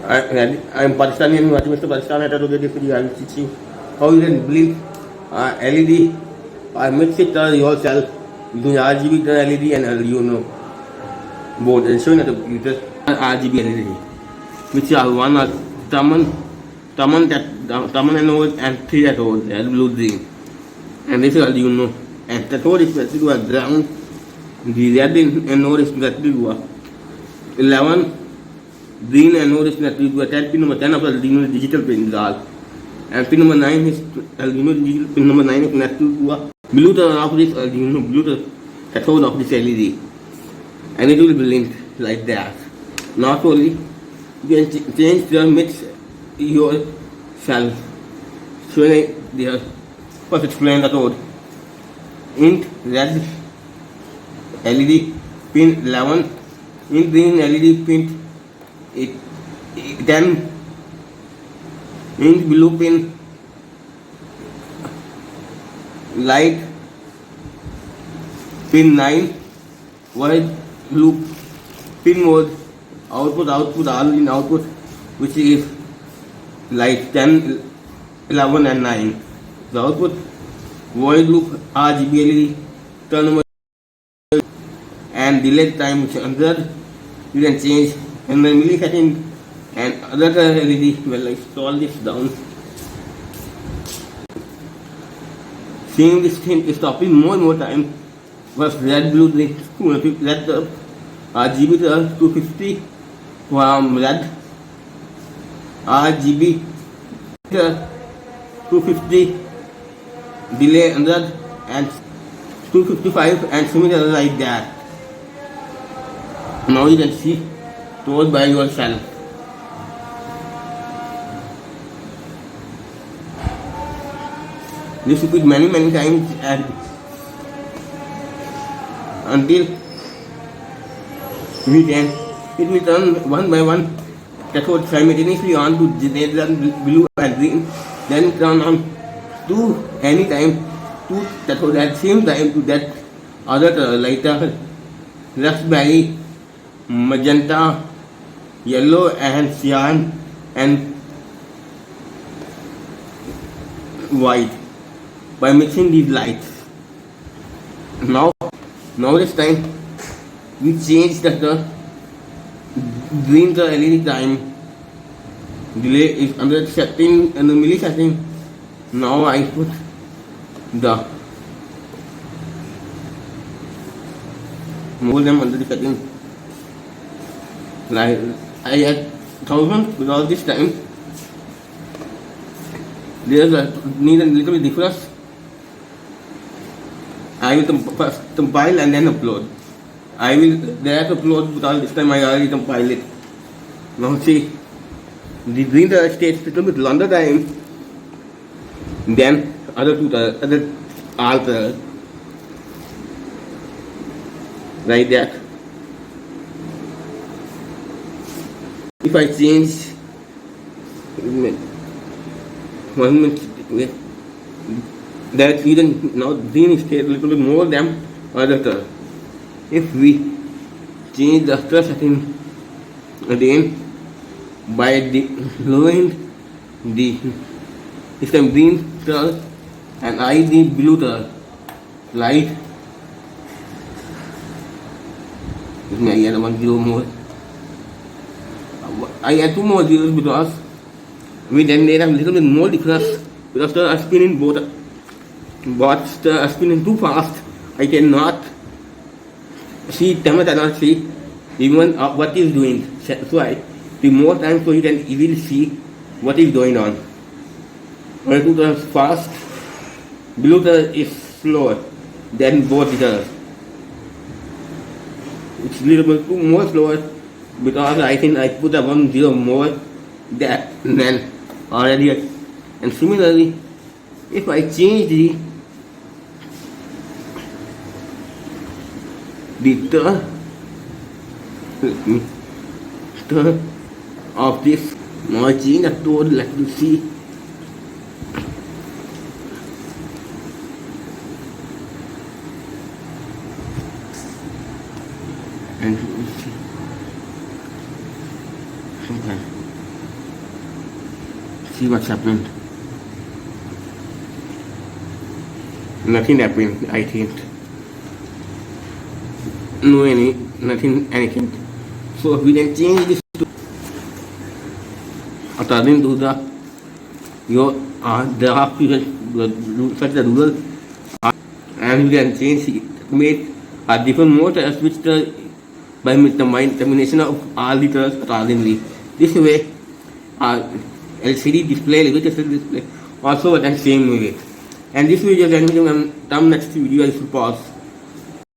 I'm Pakistani and watching Mr. Pakistan at a video. I'm teaching how you can blink LED. I mix it yourself using RGB LED and arduino board and showing at the computer RGB LED, which are one are Taman anode and three anode and blue green. And this is arduino. And the code is specific to a ground. The red anode is specific to a 11. Green anode is connected to a pin number 10 of the Arduino digital pin and pin number 9 is Arduino digital pin number 9 is connected to a blue terminal of this Arduino blue cathode of this LED, and it will be linked like that. Not only you can change the mix yourself. Showing there, first explain the code. Int red LED pin 11, int green LED pin 10, int blue pin light pin 9, white blue pin mode output all in output, which is light 10, 11 and 9. The output void loop RGB LED turn number and delay time, which under you can change and then millisecond and other LED. Well, I scroll this down. Seeing this thing is stopping more and more time. Was red blue green red RGB 250 from red RGB 250 delay under and 255 and similar like that. Now you can see told by yourself. This repeat many times and until we can it will turn one by one cathode simultaneously on to generate blue and green, then turn on to any time to cathode at same time to that other lighter raspberry, magenta, yellow and cyan and white by mixing these lights. Now this time we change the green the LED time delay is under setting and the millisecond. Now I put the more than under the setting. Like I had 1000 because this time there's need a little bit difference. I will first compile and then upload. I will there to upload because this time I already compiled it. Now see, the green takes a little bit longer time than other colors like that. If I change 1 minute, that even now green is a little bit more than other color. If we change the color setting again by lowering the this time green color and I the blue color light. Let me add 1 zero more. I add 2 more zeros because we then made a little bit more difference because the spinning both but the spinning too fast. I cannot see, cannot see even what is doing. So the more time so you can easily see what is going on. When it is fast, blue is slower than both the colors. It's a little bit more slower because I think I put a 1 zero more than already. And similarly, if I change the turn of this, now I change the tone like you see. And you see sometimes see what's happened. Nothing happened, I think. Nothing, anything. So we can change this to according to the your draft such the rule, and we can change it to make a different motors which the by the combination of all the colors accordingly. This way, LCD display, LCD display also work the same way. And this video, then come next video, I should pause.